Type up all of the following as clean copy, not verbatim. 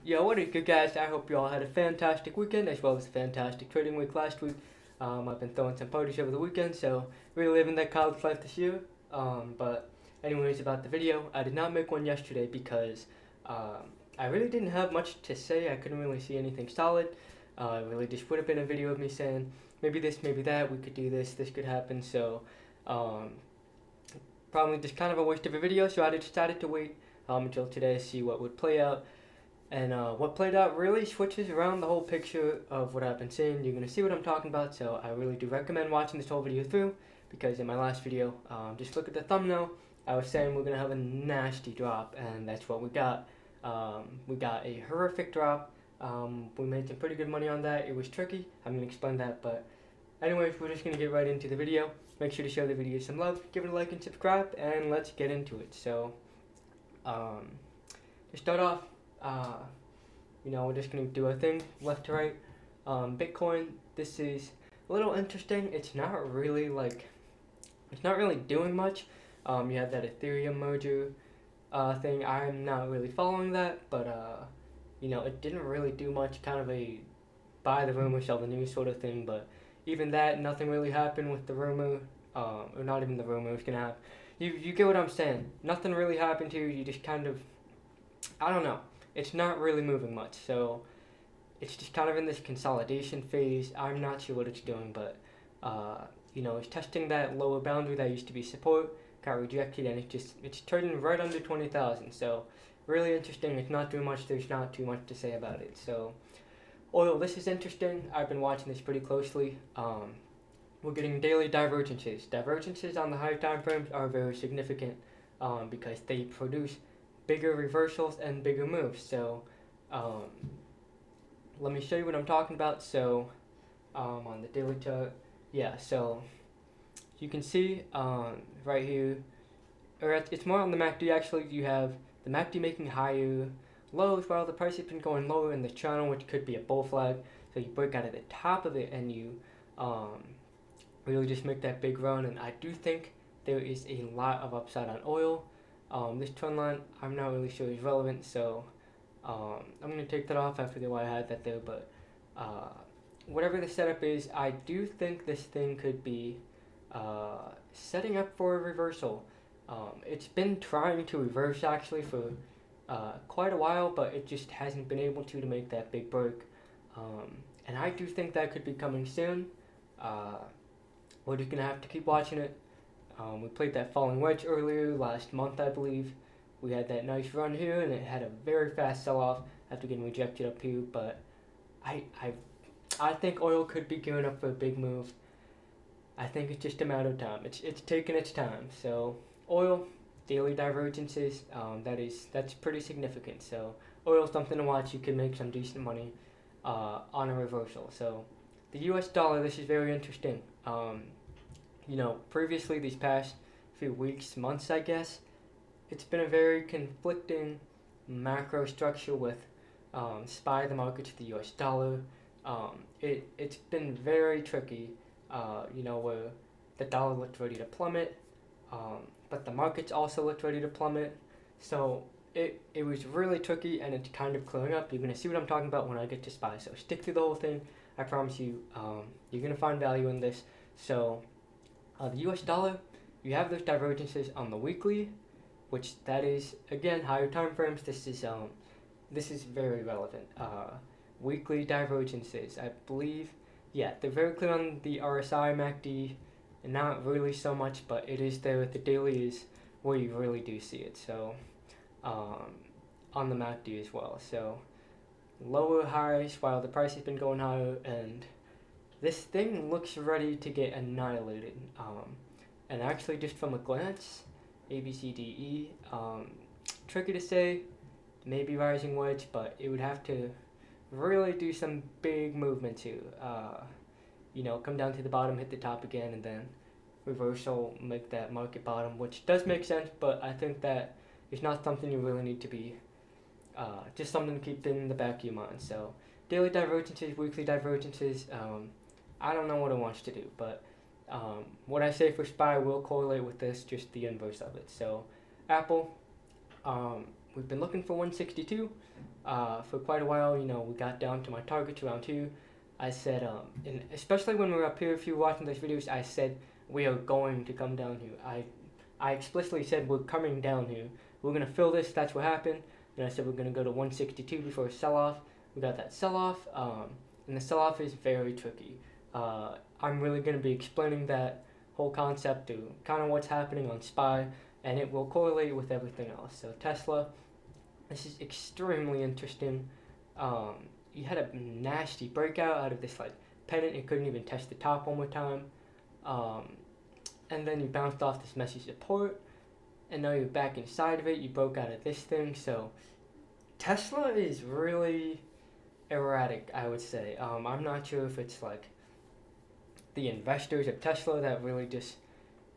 Yo, what is good, guys? I hope you all had a fantastic weekend as well as a fantastic trading week last week. I've been throwing some parties over the weekend, so really living that college life this year. But anyways, about the video, I did not make one yesterday because I really didn't have much to say. I couldn't really see anything solid. It really just would have been a video of me saying maybe this, maybe that. We could do this. This could happen. So um, probably just kind of a waste of a video. So I decided to wait until today to see what would play out. And what played out really switches around the whole picture of what I've been saying. You're going to see what I'm talking about, so I really do recommend watching this whole video through because in my last video, just look at the thumbnail, I was saying we're going to have a nasty drop, and that's what we got. We got a horrific drop. We made some pretty good money on that. It was tricky. I'm going to explain that, but anyways, we're just going to get right into the video. Make sure to show the video some love, give it a like and subscribe, and let's get into it. So, um, to start off, uh, we're just gonna do a thing left to right. Bitcoin, this is a little interesting. It's not really doing much. You have that Ethereum merger thing. I'm not really following that, but it didn't really do much. Kind of a buy the rumor, sell the news sort of thing. But even that, nothing really happened with the rumor, or not even the rumor was gonna happen. You get what I'm saying? Nothing really happened here. You just kind of, I don't know. It's not really moving much. So it's just kind of in this consolidation phase. I'm not sure what it's doing, but it's testing that lower boundary that used to be support, got rejected, and it's trading right under 20,000. So really interesting. It's not doing much. There's not too much to say about it. So oil, this is interesting. I've been watching this pretty closely. We're getting daily divergences. Divergences on the higher time frames are very significant because they produce bigger reversals and bigger moves. So um, let me show you what I'm talking about. So on the daily chart, yeah. So you can see right here, or it's more on the MACD actually. You have the MACD making higher lows while the price has been going lower in the channel, which could be a bull flag. So you break out at the top of it and you um, really just make that big run. And I do think there is a lot of upside on oil. This trend line I'm not really sure is relevant, so I'm going to take that off. I forget why I had that there, but uh, whatever the setup is, I do think this thing could be setting up for a reversal. It's been trying to reverse actually for quite a while, but it just hasn't been able to make that big break. And I do think that could be coming soon. Uh, we're just going to have to keep watching it. We played that falling wedge earlier last month, I believe. We had that nice run here, and it had a very fast sell-off after getting rejected up here. But I, I, I think oil could be gearing up for a big move. I think it's just a matter of time. It's taking its time. So oil daily divergences. That's pretty significant. So oil is something to watch. You can make some decent money on a reversal. So the U.S. dollar. This is very interesting. Previously these past few weeks, months, I guess, it's been a very conflicting macro structure with SPY, the market to the US dollar. It's been very tricky, where the dollar looked ready to plummet, but the markets also looked ready to plummet. So it was really tricky and it's kind of clearing up. You're going to see what I'm talking about when I get to SPY. So stick through the whole thing. I promise you, you're going to find value in this. So the US dollar, you have those divergences on the weekly, which that is again higher time frames. This is very relevant. Weekly divergences, I believe, yeah, they're very clear on the RSI MACD, and not really so much, but it is there. The daily is where you really do see it. So on the MACD as well. So lower highs while the price has been going higher, and this thing looks ready to get annihilated. And actually, just from a glance, A, B, C, D, E, tricky to say, maybe rising wedge, but it would have to really do some big movement to, come down to the bottom, hit the top again, and then reversal, make that market bottom, which does make sense, but I think that it's not something you really need to be, just something to keep in the back of your mind. So, daily divergences, weekly divergences, I don't know what it wants to do, but what I say for SPY will correlate with this, just the inverse of it. So Apple, we've been looking for 162 for quite a while. You know, we got down to my targets around 2. I said, and especially when we were up here, if you were watching those videos, I said we are going to come down here. I explicitly said we're coming down here. We're going to fill this, that's what happened. And I said we're going to go to 162 before a sell-off. We got that sell-off, and the sell-off is very tricky. I'm really going to be explaining that whole concept to kind of what's happening on SPY, and it will correlate with everything else. So Tesla, this is extremely interesting. You had a nasty breakout out of this like pennant. It couldn't even test the top one more time. And then you bounced off this messy support, and now you're back inside of it. You broke out of this thing. So Tesla is really erratic, I would say. I'm not sure if it's like the investors of Tesla that really just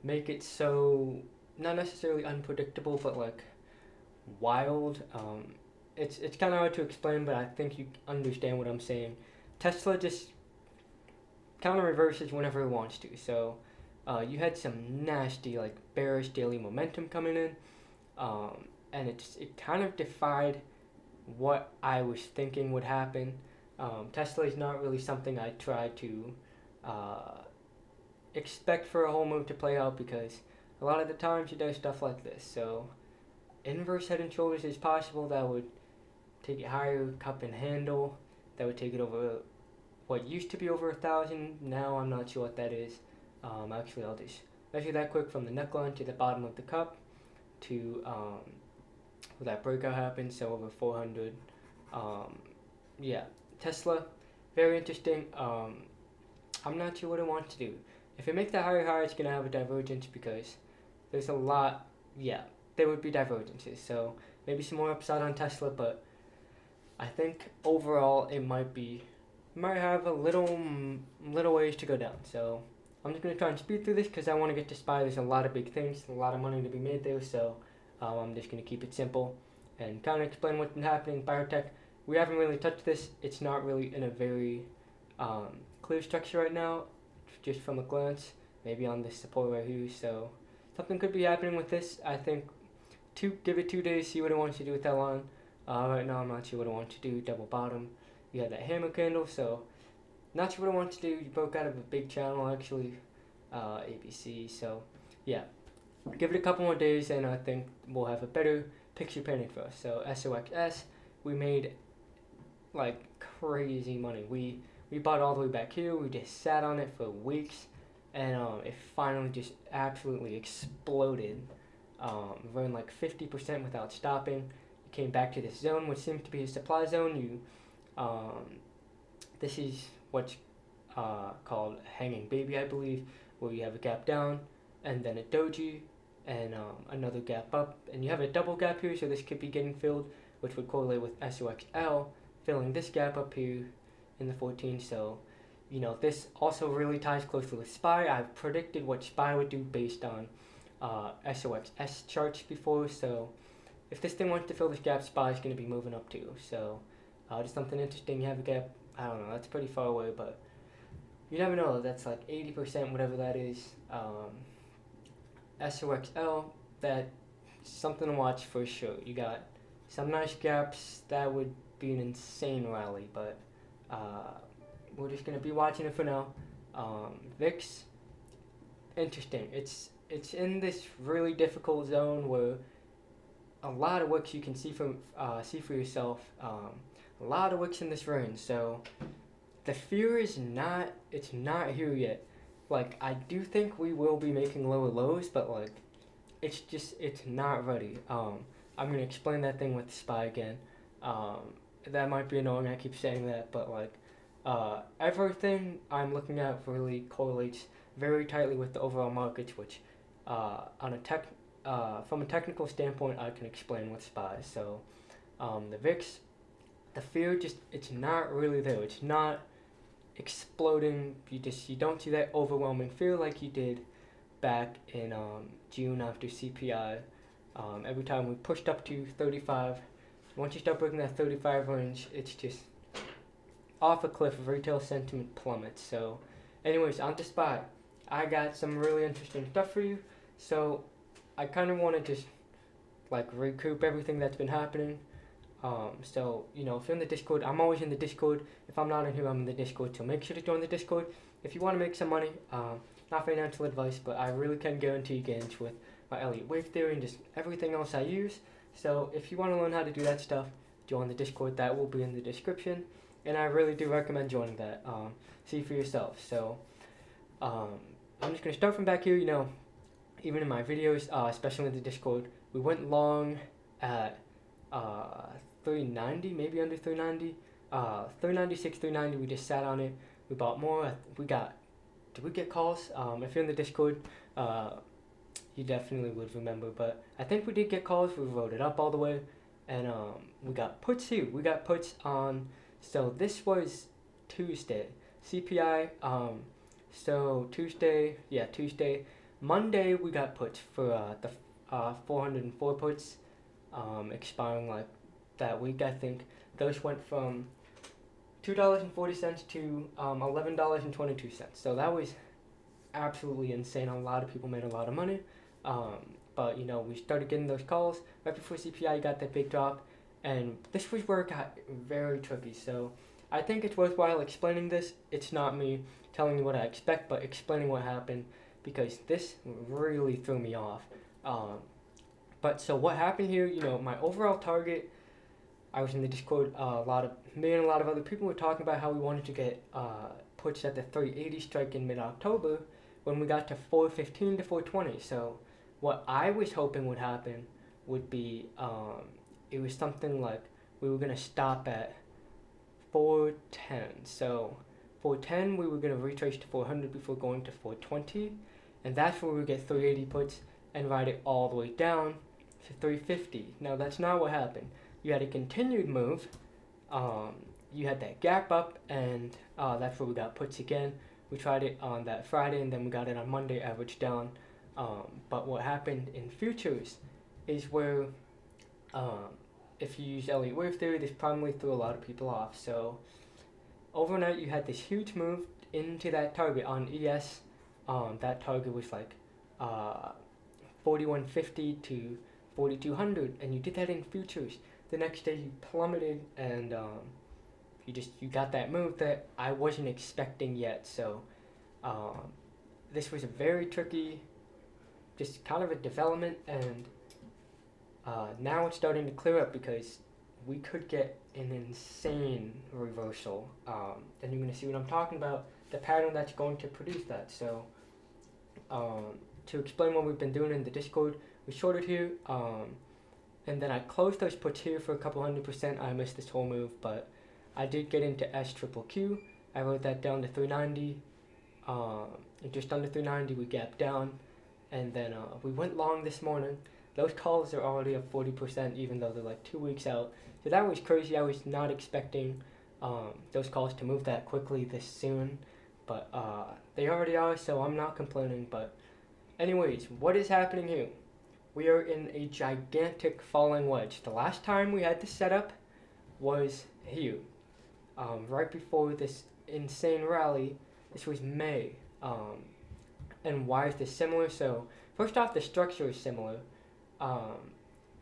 make it so not necessarily unpredictable, but like wild. It's kind of hard to explain, but I think you understand what I'm saying. Tesla just kind of reverses whenever it wants to. So you had some nasty like bearish daily momentum coming in, and it kind of defied what I was thinking would happen. Tesla is not really something I try to expect for a whole move to play out, because a lot of the times she does stuff like this. So inverse head and shoulders is possible. That would take it higher, cup and handle. That would take it over what used to be over 1,000. Now I'm not sure what that is. Actually, I'll just measure that quick from the neckline to the bottom of the cup to where that breakout happened. So over 400. Yeah, Tesla, very interesting. I'm not sure what it wants to do. If it makes that higher high, it's going to have a divergence, because there's a lot, there would be divergences. So maybe some more upside on Tesla, but I think overall it might have a little ways to go down. So I'm just going to try and speed through this because I want to get to SPY. There's a lot of big things, a lot of money to be made there. So I'm just going to keep it simple and kind of explain what's been happening. Biotech, we haven't really touched this. It's not really in a very clear structure right now, just from a glance, maybe on this support right here. So something could be happening with this. I think give it 2 days, see what it wants to do with that line. Right now I'm not sure what it wants to do. Double bottom, you had that hammer candle, so not sure what it wants to do. You broke out of a big channel actually, ABC. So yeah, give it a couple more days and I think we'll have a better picture painted for us. So SOXS, we made like crazy money. We bought all the way back here. We just sat on it for weeks, and it finally just absolutely exploded. Ran like 50% without stopping. You came back to this zone, which seems to be a supply zone. This is what's called hanging baby, I believe, where you have a gap down and then a doji and another gap up, and you have a double gap here, so this could be getting filled, which would correlate with SOXL filling this gap up here in the 14. So this also really ties closely with SPY. I've predicted what SPY would do based on SOXS charts before, so if this thing wants to fill this gap, SPY is going to be moving up too. So just something interesting. You have a gap, I don't know, that's pretty far away, but you never know. That's like 80%, whatever that is. SOXL, that's something to watch for sure. You got some nice gaps. That would be an insane rally, but we're just going to be watching it for now. VIX, interesting. It's in this really difficult zone where a lot of wicks you can see for yourself. A lot of wicks in this range. So the fear is not here yet. Like, I do think we will be making lower lows, but like it's not ready. I'm gonna explain that thing with SPY again. That might be annoying, I keep saying that, but like everything I'm looking at really correlates very tightly with the overall markets, which from a technical standpoint I can explain with SPY. So the VIX, the fear it's not really there. It's not exploding. You don't see that overwhelming fear like you did back in June after CPI. Every time we pushed up to 35, once you start breaking that 35 range, it's just off a cliff. Retail sentiment plummets. So anyways, on to SPY. I got some really interesting stuff for you. So I kind of want to just like recoup everything that's been happening. So if you're in the Discord, I'm always in the Discord. If I'm not in here, I'm in the Discord. So make sure to join the Discord if you want to make some money. Not financial advice, but I really can guarantee gains with my Elliott wave theory and just everything else I use. So if you want to learn how to do that stuff, join the Discord. That will be in the description, and I really do recommend joining that. See for yourself. So I'm just gonna start from back here. Even in my videos, especially in the Discord, we went long at 390, maybe under 390. 396, 390. We just sat on it. We bought more. Did we get calls? If you're in the Discord, you definitely would remember. But I think we did get calls. We wrote it up all the way, and we got puts here. We got puts on. So this was Tuesday. CPI. So Tuesday. Monday we got puts for the 404 puts, expiring like that week. I think those went from $2.40 to $11.22. So that was absolutely insane. A lot of people made a lot of money. But we started getting those calls right before CPI got that big drop, and this was where it got very tricky. So I think it's worthwhile explaining this. It's not me telling you what I expect, but explaining what happened, because this really threw me off. But so what happened here, my overall target, I was in the Discord, me and a lot of other people were talking about how we wanted to get puts at the 380 strike in mid-October when we got to 415 to 420. So what I was hoping would happen would be, it was something like we were going to stop at 410. So 410, we were going to retrace to 400 before going to 420. And that's where we get 380 puts and ride it all the way down to 350. Now that's not what happened. You had a continued move. You had that gap up, and that's where we got puts again. We tried it on that Friday, and then we got it on Monday, average down. But what happened in futures is where, if you use Elliott wave theory, this probably threw a lot of people off. So overnight, you had this huge move into that target on ES. That target was like 4150 to 4200, and you did that in futures. The next day you plummeted, and you got that move that I wasn't expecting yet. So this was a very tricky, just kind of a development, and now it's starting to clear up because we could get an insane reversal, and you're going to see what I'm talking about, the pattern that's going to produce that. So to explain what we've been doing in the Discord, we shorted here, and then I closed those puts here for a couple 100%. I missed this whole move, but I did get into SQQQ. I wrote that down to 390, and just under 390 we gapped down, and then we went long this morning. Those calls are already up 40%, even though they're like 2 weeks out. So that was crazy. I was not expecting those calls to move that quickly this soon, but they already are, so I'm not complaining. But anyways, what is happening here? We are in a gigantic falling wedge. The last time we had this setup was here, right before this insane rally. This was May. And why is this similar? So first off, the structure is similar,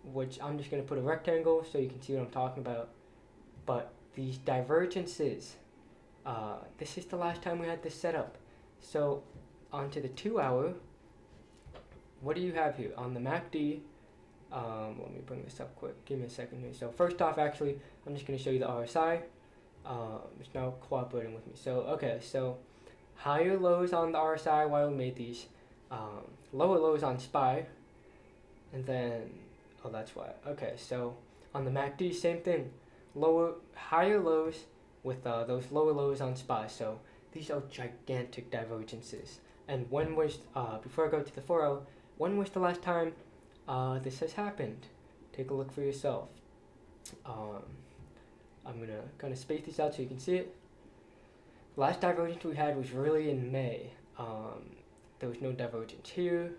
which I'm just going to put a rectangle so you can see what I'm talking about. But these divergences, this is the last time we had this set up. So onto the 2 hour, what do you have here? On the MACD, let me bring this up quick. Give me a second here. So first off, actually, I'm just going to show you the RSI. It's now cooperating with me. So, okay, so higher lows on the RSI while we made these. Lower lows on SPY. And then, oh, that's why. Okay, so on the MACD, same thing. Higher lows with those lower lows on SPY. So these are gigantic divergences. And when was, before I go to the 4-hour, when was the last time this has happened? Take a look for yourself. I'm going to kind of space this out so you can see it. Last divergence we had was really in May. There was no divergence here.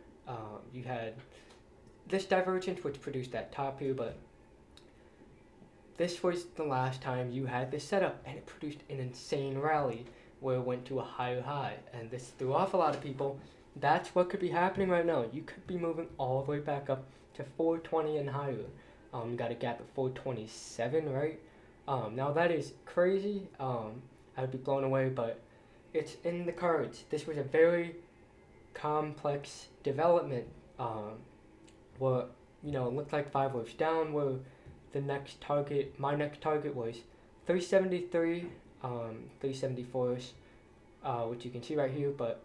You had this divergence which produced that top here, but this was the last time you had this setup, and it produced an insane rally where it went to a higher high, and this threw off a lot of people. That's what could be happening right now. You could be moving all the way back up to 420 and higher. You got a gap at 427, right? Now that is crazy. I would be blown away, but it's in the cards. This was a very complex development. Where it looked like 5 waves down. Where my next target was 373, 374s, which you can see right here. But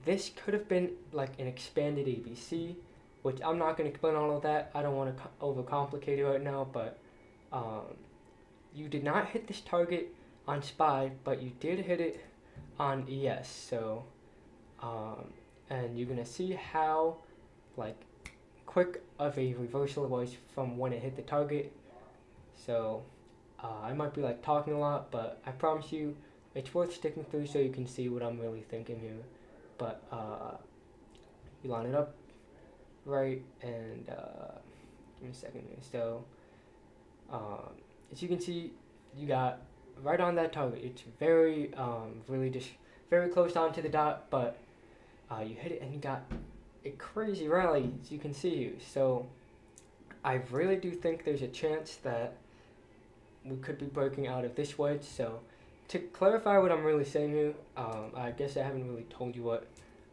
this could have been like an expanded ABC, which I'm not going to explain all of that. I don't want to overcomplicate it right now, but you did not hit this target on SPY, but you did hit it on ES. So, and you're going to see how like quick of a reversal it was from when it hit the target. So, I might be like talking a lot, but I promise you it's worth sticking through so you can see what I'm really thinking here. But you line it up right, and give me a second here. So as you can see, you got right on that target. It's very really just very close down to the dot, but you hit it and you got a crazy rally, as you can see here. So I really do think there's a chance that we could be breaking out of this wedge. So to clarify what I'm really saying here, I guess I haven't really told you what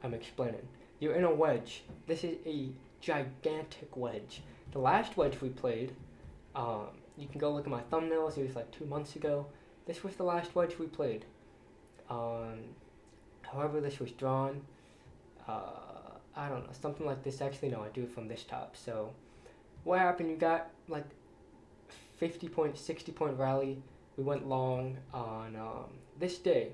I'm explaining. You're in a wedge. This is a gigantic wedge. The last wedge we played, you can go look at my thumbnails, it was like 2 months ago. This was the last wedge we played. However this was drawn, I don't know, something like this. Actually, no, I do it from this top. So what happened, you got like 50 point, 60 point rally. We went long on this day,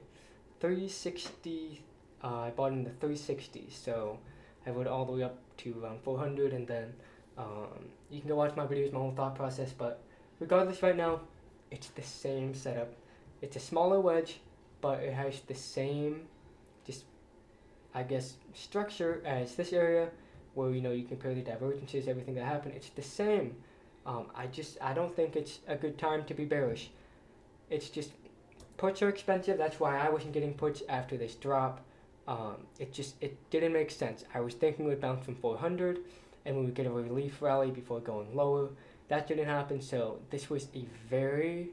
360. I bought in the 360, so I went all the way up to around 400, and then you can go watch my videos, my whole thought process. But regardless, right now, it's the same setup. It's a smaller wedge, but it has the same, just I guess, structure as this area, where you compare the divergences, everything that happened. It's the same. I don't think it's a good time to be bearish. It's just puts are expensive. That's why I wasn't getting puts after this drop. It didn't make sense. I was thinking we'd bounce from 400 and we would get a relief rally before going lower. That didn't happen. So this was a very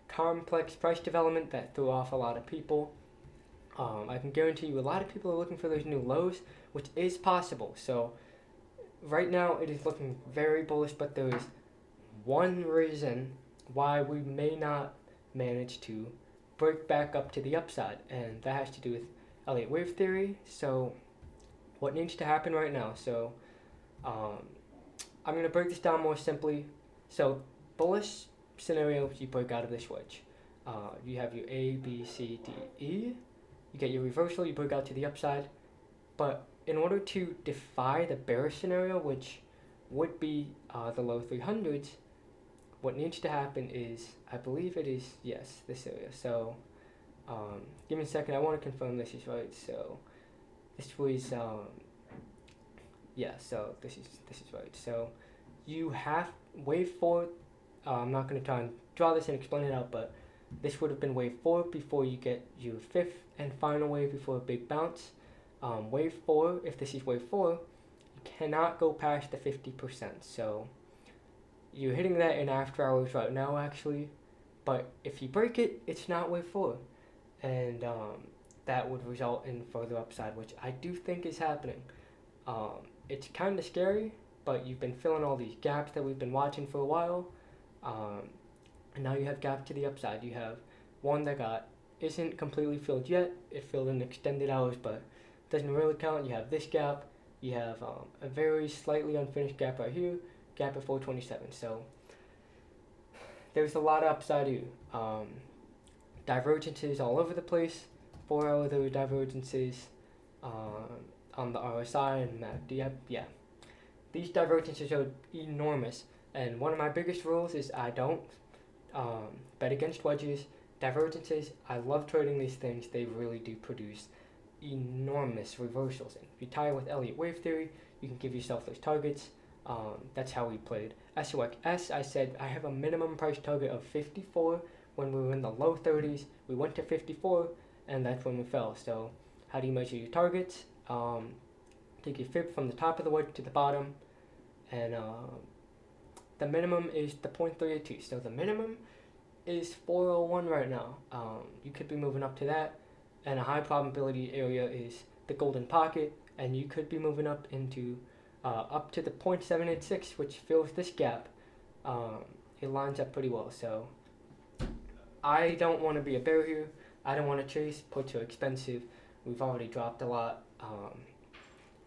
complex price development that threw off a lot of people. I can guarantee you a lot of people are looking for those new lows, which is possible. So right now it is looking very bullish, but there is one reason why we may not manage to break back up to the upside, and that has to do with Elliott wave theory. So what needs to happen right now? So I'm going to break this down more simply. So bullish scenario, you break out of this wedge. You have your A, B, C, D, E. You get your reversal, you break out to the upside. But in order to defy the bearish scenario, which would be the low 300s, what needs to happen is, I believe it is, yes, this area. So give me a second, I want to confirm this is right. So this was, yeah, so this is right. So you have wave 4, I'm not going to try and draw this and explain it out, but this would have been wave 4 before you get your 5th and final wave before a big bounce. Wave 4, if this is wave 4, you cannot go past the 50%. So you're hitting that in after hours right now, actually. But if you break it, it's not wave 4. And that would result in further upside, which I do think is happening. It's kind of scary, but you've been filling all these gaps that we've been watching for a while. And now you have gaps to the upside. You have one that isn't completely filled yet. It filled in extended hours, but doesn't really count. You have this gap. You have a very slightly unfinished gap right here, gap at 427. So there's a lot of upside here. Divergences all over the place. 4 hour there were divergences on the RSI and MACD. Yeah, these divergences are enormous. And one of my biggest rules is I don't bet against wedges. Divergences, I love trading these things. They really do produce enormous reversals. And if you tie it with Elliott wave theory, you can give yourself those targets. That's how we played. SOXS, I said I have a minimum price target of 54 when we were in the low 30s. We went to 54, and that's when we fell. So how do you measure your targets? Take your fib from the top of the wedge to the bottom, and the minimum is the 0.382. So the minimum is 401 right now. You could be moving up to that, and a high probability area is the golden pocket, and you could be moving up into up to the 0.786, which fills this gap. It lines up pretty well. So I don't want to be a bear here. I don't want to chase. Puts are expensive. We've already dropped a lot.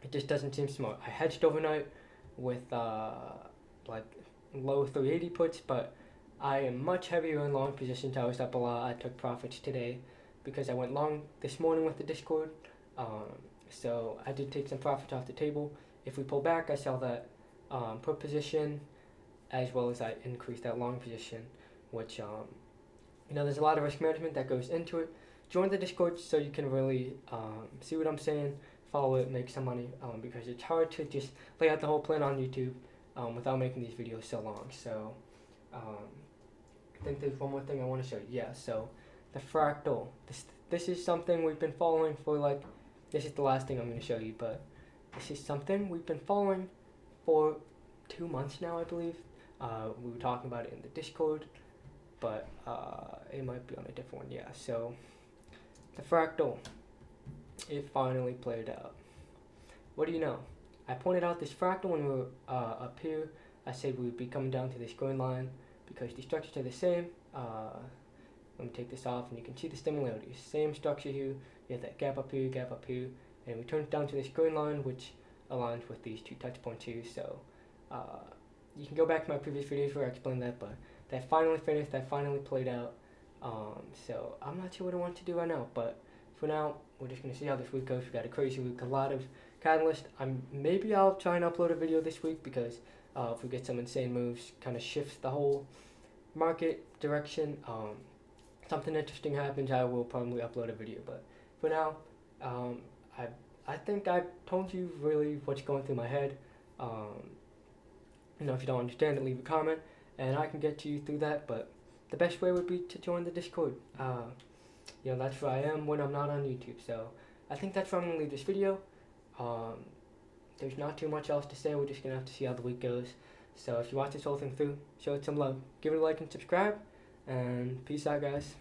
It just doesn't seem smart. I hedged overnight with like low 380 puts, but I am much heavier in long positions. I was up a lot. I took profits today because I went long this morning with the Discord. So I did take some profits off the table. If we pull back, I sell that put position, as well as I increase that long position, which there's a lot of risk management that goes into it. Join the Discord so you can really see what I'm saying, follow it, make some money, because it's hard to just lay out the whole plan on YouTube without making these videos so long. So I think there's one more thing I want to show you. Yeah, so the fractal. This is something we've been following for this is the last thing I'm going to show you, but this is something we've been following for 2 months now, I believe. We were talking about it in the Discord, but it might be on a different one. Yeah, so the fractal, it finally played out. What do you know? I pointed out this fractal when we were up here. I said we would be coming down to this green line because the structures are the same. Let me take this off and you can see the similarities. Same structure here. You have that gap up here, and we turn it down to this green line, which aligns with these two touch points here. So you can go back to my previous videos where I explained that, but that finally finished, that finally played out. So I'm not sure what I want to do right now, but for now, we're just going to see how this week goes. We got a crazy week, a lot of catalyst. Maybe I'll try and upload a video this week because if we get some insane moves, kind of shifts the whole market direction. Something interesting happens, I will probably upload a video. But for now, I think I've told you really what's going through my head. If you don't understand it, leave a comment, and I can get to you through that. But the best way would be to join the Discord. That's where I am when I'm not on YouTube. So I think that's where I'm going to leave this video. There's not too much else to say. We're just going to have to see how the week goes. So if you watch this whole thing through, show it some love. Give it a like and subscribe. And peace out, guys.